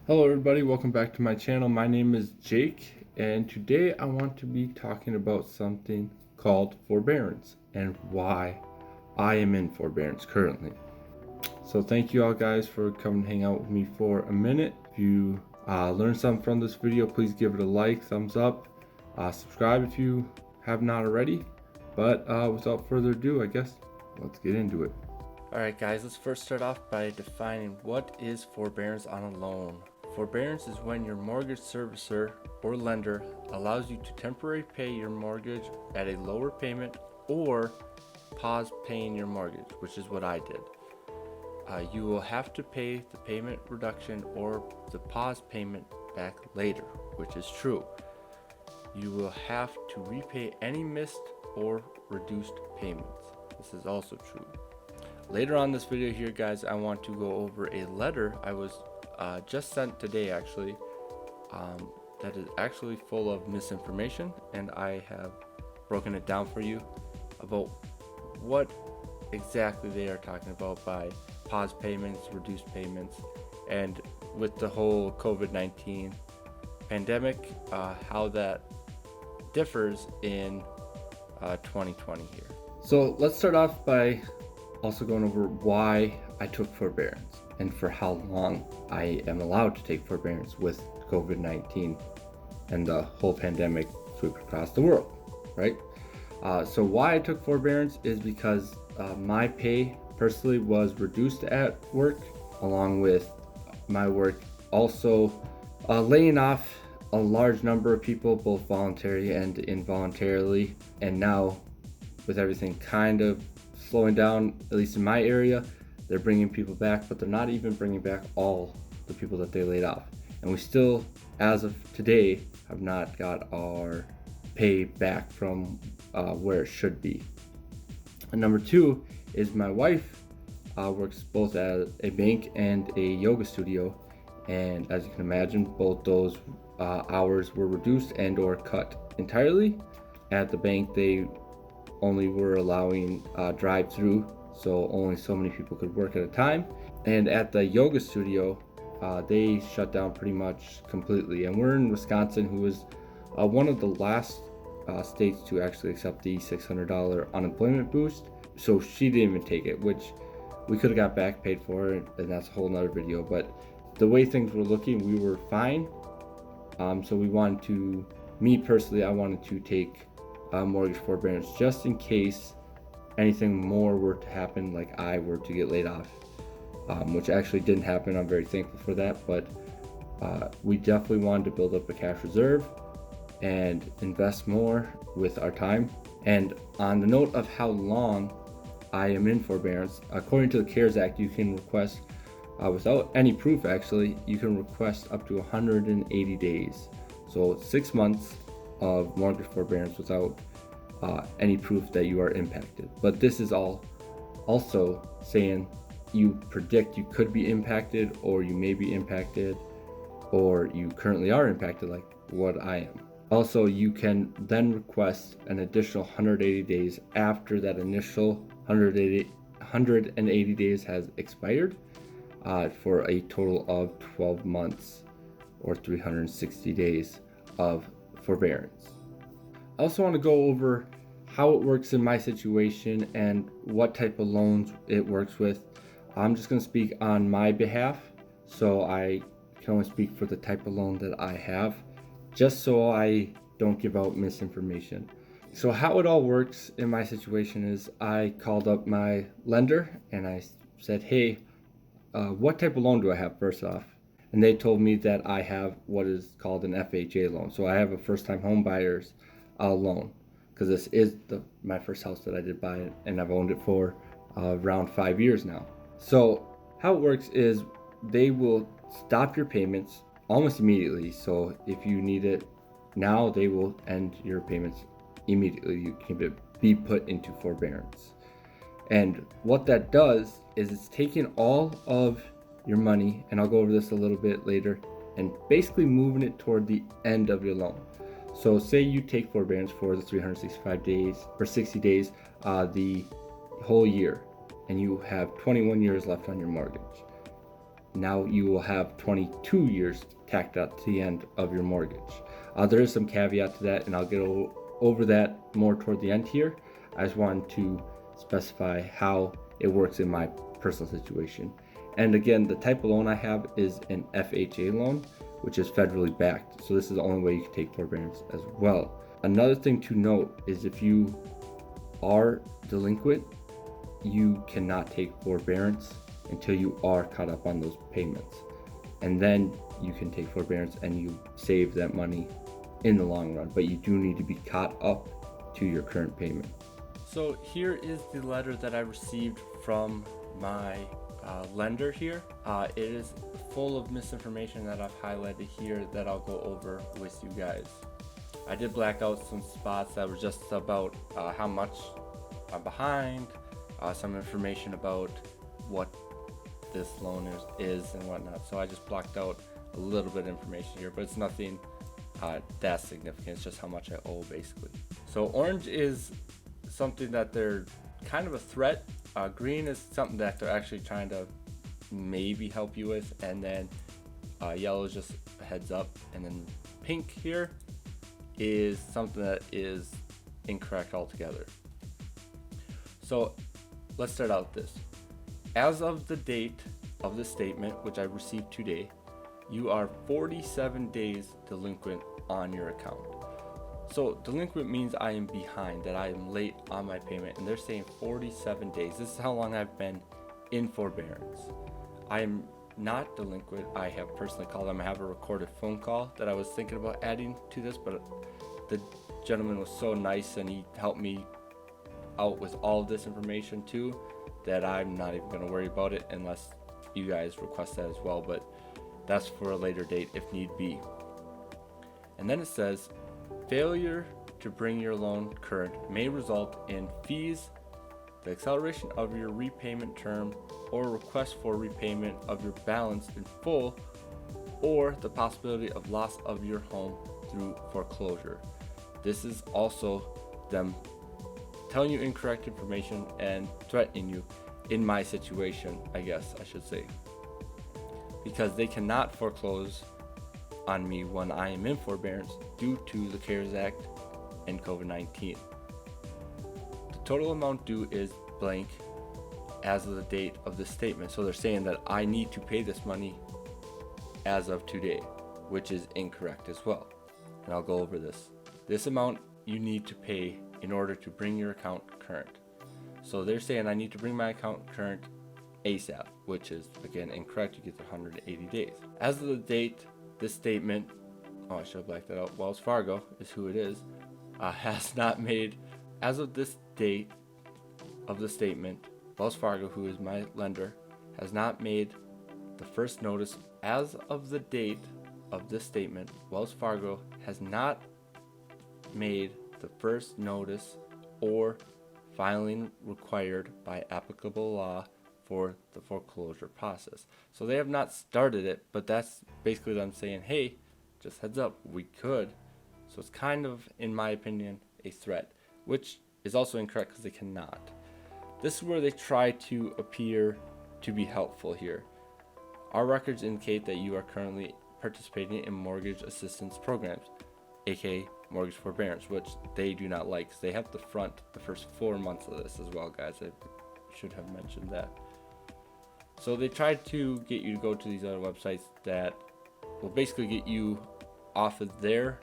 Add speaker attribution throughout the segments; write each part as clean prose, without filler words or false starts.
Speaker 1: Hello everybody, welcome back to my channel. My name is Jake, and today I want to be talking about something called forbearance and why I am in forbearance currently. So thank you all guys for coming to hang out with me for a minute. If you learned something from this video, please give it a like, thumbs up, subscribe if you have not already. But without further ado, I guess let's get into it. Alright guys, let's first start off by defining what is forbearance on a loan. Forbearance is when your mortgage servicer or lender allows you to temporarily pay your mortgage at a lower payment or pause paying your mortgage, which is what I did. You will have to pay the payment reduction or the pause payment back later, which is true. You will have to repay any missed or reduced payments. This is also true. Later on this video here guys, I want to go over a letter I was just sent today actually, that is actually full of misinformation, and I have broken it down for you about what exactly they are talking about by pause payments, reduced payments, and with the whole COVID-19 pandemic, how that differs in 2020 here. So let's start off by also going over why I took forbearance and for how long I am allowed to take forbearance with COVID-19 and the whole pandemic sweeping across the world, right? So why I took forbearance is because my pay personally was reduced at work, along with my work also laying off a large number of people, both voluntary and involuntarily. And now with everything kind of slowing down, at least in my area, they're bringing people back, but they're not even bringing back all the people that they laid off. And we still, as of today, have not got our pay back from where it should be. And number two is my wife works both at a bank and a yoga studio. And as you can imagine, both those hours were reduced and or cut entirely. At the bank, they only were allowing drive-through, so only so many people could work at a time. And at the yoga studio, they shut down pretty much completely. And we're in Wisconsin, who was one of the last states to actually accept the $600 unemployment boost. So she didn't even take it, which we could have got back paid for, and that's a whole nother video. But the way things were looking, we were fine. So we wanted to, me personally, I wanted to take mortgage forbearance just in case anything more were to happen, like I were to get laid off, which actually didn't happen. I'm very thankful for that, but we definitely wanted to build up a cash reserve and invest more with our time. And on the note of how long I am in forbearance, according to the CARES Act, you can request without any proof, actually, you can request up to 180 days. So 6 months of mortgage forbearance without any proof that you are impacted. But this is all also saying you predict you could be impacted, or you may be impacted, or you currently are impacted, like what I am. Also, you can then request an additional 180 days after that initial 180 days has expired, for a total of 12 months or 360 days of forbearance. I also want to go over how it works in my situation and what type of loans it works with. I'm just going to speak on my behalf, so I can only speak for the type of loan that I have, just so I don't give out misinformation. So how it all works in my situation is I called up my lender and I said, hey, what type of loan do I have first off? And they told me that I have what is called an FHA loan. So I have a first-time home buyer's loan, because this is my first house that I did buy, and I've owned it for around 5 years now. So how it works is they will stop your payments almost immediately. So if you need it now, they will end your payments immediately. You can be put into forbearance. And what that does is it's taking all of your money, and I'll go over this a little bit later, and basically moving it toward the end of your loan. So say you take forbearance for the 365 days or 60 days, the whole year, and you have 21 years left on your mortgage. now you will have 22 years tacked on to the end of your mortgage. There is some caveat to that, and I'll get over that more toward the end here. I just wanted to specify how it works in my personal situation. And again, the type of loan I have is an FHA loan, which is federally backed. So this is the only way you can take forbearance as well. Another thing to note is if you are delinquent, you cannot take forbearance until you are caught up on those payments. And then you can take forbearance and you save that money in the long run, but you do need to be caught up to your current payment. So here is the letter that I received from my lender here. It is full of misinformation that I've highlighted here that I'll go over with you guys. I did black out some spots that were just about how much I'm behind, some information about what this loan is and whatnot. So I just blocked out a little bit of information here, but it's nothing that significant. It's just how much I owe basically. So orange is something that they're kind of a threat. Green is something that they're actually trying to maybe help you with, and then yellow is just a heads up, and then pink here is something that is incorrect altogether. So let's start out with this. As of the date of the statement, which I received today, you are 47 days delinquent on your account. So delinquent means I am behind, that I am late on my payment, and they're saying 47 days. This is how long I've been in forbearance. I am not delinquent. I have personally called them. I have a recorded phone call that I was thinking about adding to this, but the gentleman was so nice and he helped me out with all of this information too, that I'm not even going to worry about it unless you guys request that as well, but that's for a later date if need be. And then it says, failure to bring your loan current may result in fees, the acceleration of your repayment term, or request for repayment of your balance in full, or the possibility of loss of your home through foreclosure. This is also them telling you incorrect information and threatening you in my situation, I guess I should say, because they cannot foreclose on me when I am in forbearance due to the CARES Act and COVID-19. The total amount due is blank as of the date of this statement. So they're saying that I need to pay this money as of today, which is incorrect as well. And I'll go over this. This amount you need to pay in order to bring your account current. So they're saying I need to bring my account current ASAP, which is again incorrect. You get the 180 days. As of the date, this statement, I should have blacked that out. Wells Fargo is who it is, has not made, as of this date of the statement, Wells Fargo, who is my lender, has not made the first notice. As of the date of this statement, Wells Fargo has not made the first notice or filing required by applicable law for the foreclosure process. So they have not started it, but that's basically them saying, hey, just heads up, we could. So it's kind of, in my opinion, a threat, which is also incorrect because they cannot. This is where they try to appear to be helpful here. Our records indicate that you are currently participating in mortgage assistance programs, aka mortgage forbearance, which they do not like because they have to front the first 4 months of this as well, guys. I should have mentioned that. So they tried to get you to go to these other websites that will basically get you off of their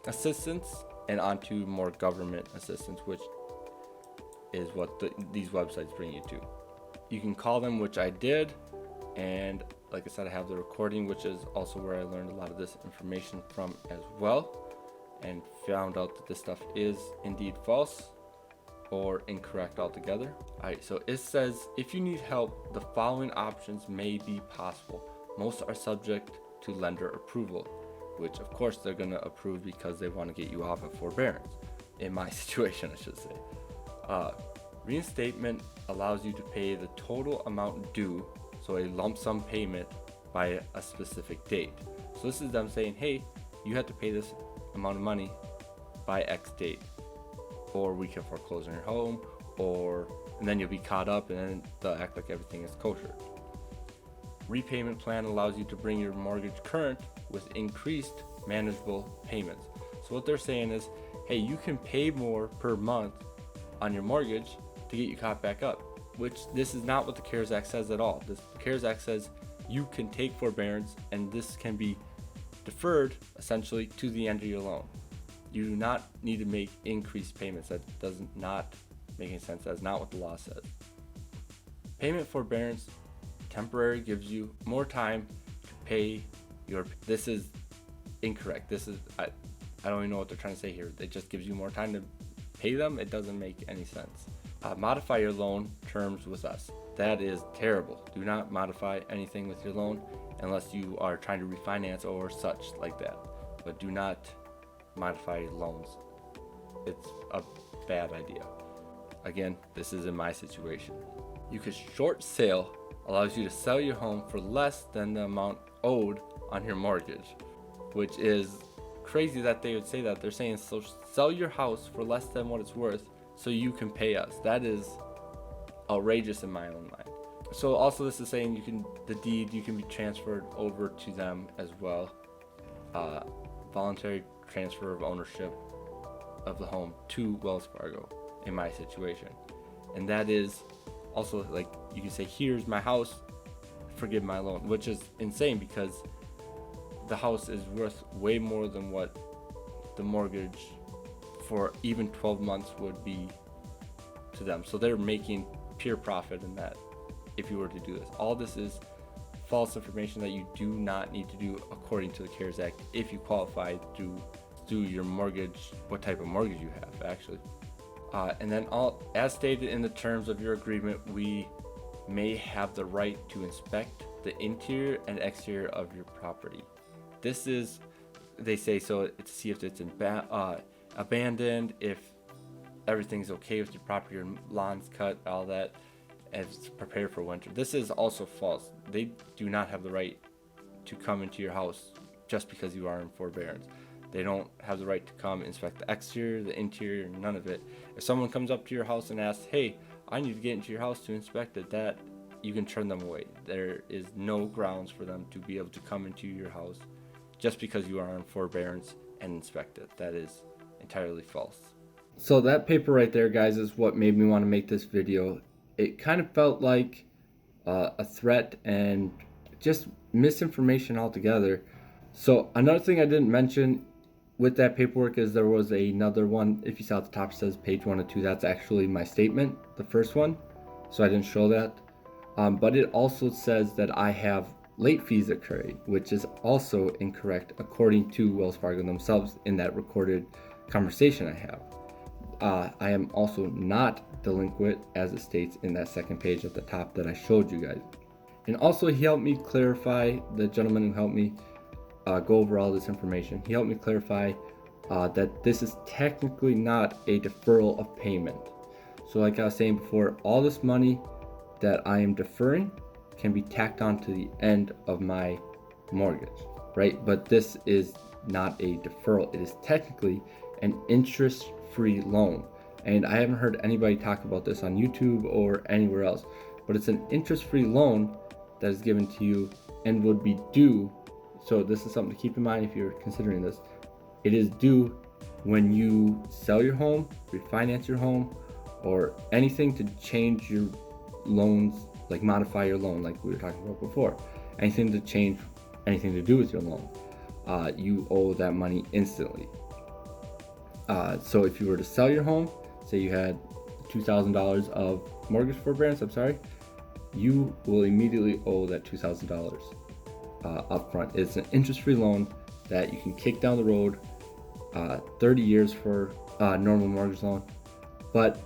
Speaker 1: assistance and onto more government assistance, which is what these websites bring you to. You can call them, which I did, and like I said, I have the recording, which is also where I learned a lot of this information from as well, and found out that this stuff is indeed false or incorrect altogether. Alright, so it says, if you need help, the following options may be possible. Most are subject to lender approval, which of course they're going to approve because they want to get you off of forbearance. In my situation, I should say. Reinstatement allows you to pay the total amount due, so a lump sum payment by a specific date. So this is them saying, hey, you have to pay this amount of money by X date, or we can foreclose on your home, or and then you'll be caught up and then they'll act like everything is kosher. Repayment plan allows you to bring your mortgage current with increased manageable payments. So what they're saying is, hey, you can pay more per month on your mortgage to get you caught back up, which this is not what the CARES Act says at all. The CARES Act says you can take forbearance and this can be deferred essentially to the end of your loan. You do not need to make increased payments. That does not make any sense. That's not what the law says. Payment forbearance temporary gives you more time to pay your. This is incorrect. This is I don't even know what they're trying to say here. It just gives you more time to pay them. It doesn't make any sense. Modify your loan terms with us. That is terrible. Do not modify anything with your loan unless you are trying to refinance or such like that. But do not modify loans. It's a bad idea. Again, this is in my situation. You could short sale allows you to sell your home for less than the amount owed on your mortgage, which is crazy that they would say that. They're saying, so sell your house for less than what it's worth so you can pay us. That is outrageous in my own mind. So also this is saying the deed you can be transferred over to them as well. Voluntary transfer of ownership of the home to Wells Fargo in my situation. And that is also, like, you can say, here's my house, forgive my loan, which is insane because the house is worth way more than what the mortgage for even 12 months would be to them. So they're making pure profit in that if you were to do this. All this is false information that you do not need to do according to the CARES Act if you qualify to do your mortgage, what type of mortgage you have actually. And then as stated in the terms of your agreement, we may have the right to inspect the interior and exterior of your property. This is, they say, so to see if it's abandoned, if everything's okay with your property, your lawn's cut, all that, and it's prepared for winter. This is also false. They do not have the right to come into your house just because you are in forbearance. They don't have the right to come inspect the exterior, the interior, none of it. If someone comes up to your house and asks, hey, I need to get into your house to inspect it, that you can turn them away. There is no grounds for them to be able to come into your house just because you are on forbearance and inspect it. That is entirely false. So that paper right there, guys, is what made me want to make this video. It kind of felt like a threat and just misinformation altogether. So another thing I didn't mention with that paperwork is there was another one. If you saw at the top, it says page 1 and 2. That's actually my statement, the first one. So I didn't show that. But it also says that I have late fees occurring, which is also incorrect according to Wells Fargo themselves in that recorded conversation I have. I am also not delinquent as it states in that second page at the top that I showed you guys. And also he helped me clarify, the gentleman who helped me go over all this information, he helped me clarify that this is technically not a deferral of payment. So like I was saying before, all this money that I am deferring can be tacked on to the end of my mortgage, right? But this is not a deferral. It is technically an interest-free loan. And I haven't heard anybody talk about this on YouTube or anywhere else, but it's an interest-free loan that is given to you and would be due. So this is something to keep in mind if you're considering this. It is due when you sell your home, refinance your home, or anything to change your loans, like modify your loan like we were talking about before. Anything to change, anything to do with your loan, you owe that money instantly. So if you were to sell your home, say you had $2,000 of mortgage forbearance, you will immediately owe that $2,000 upfront. It's an interest-free loan that you can kick down the road, 30 years for a normal mortgage loan, but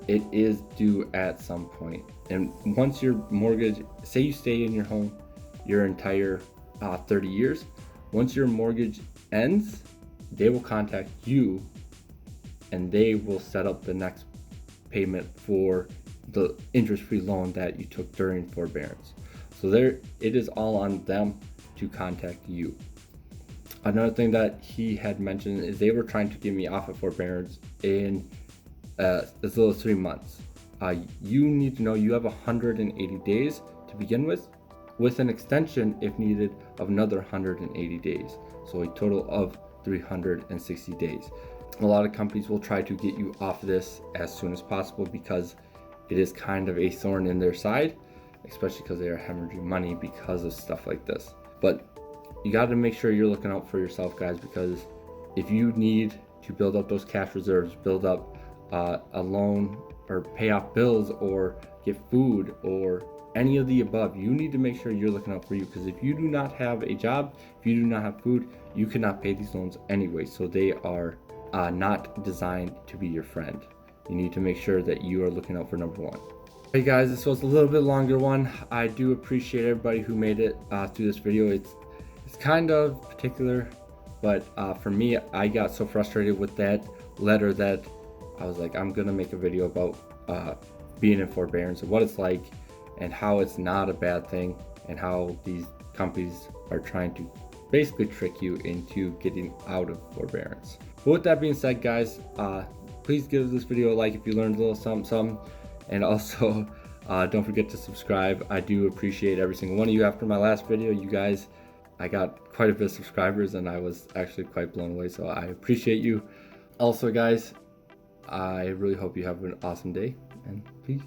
Speaker 1: it is due at some point. And once your mortgage, say you stay in your home your entire 30 years, once your mortgage ends, they will contact you and they will set up the next payment for the interest-free loan that you took during forbearance. So there, it is all on them to contact you. Another thing that he had mentioned is they were trying to get me off of forbearance in as little as 3 months. you need to know you have 180 days to begin with an extension if needed of another 180 days. So a total of 360 days. A lot of companies will try to get you off this as soon as possible because it is kind of a thorn in their side, especially because they are hemorrhaging money because of stuff like this. But you got to make sure you're looking out for yourself, guys, because if you need to build up those cash reserves, build up a loan or pay off bills or get food or any of the above, you need to make sure you're looking out for you, because if you do not have a job, if you do not have food, you cannot pay these loans anyway. So they are not designed to be your friend. You need to make sure that you are looking out for number one. Hey guys, this was a little bit longer one. I do appreciate everybody who made it through this video. It's kind of particular, but for me, I got so frustrated with that letter that I was like, I'm gonna make a video about being in forbearance and what it's like and how it's not a bad thing and how these companies are trying to basically trick you into getting out of forbearance. But with that being said, guys, please give this video a like if you learned a little something, and also don't forget to subscribe. I do appreciate every single one of you. After my last video, you guys, I got quite a bit of subscribers and I was actually quite blown away, so I appreciate you. Also, guys, I really hope you have an awesome day, and peace.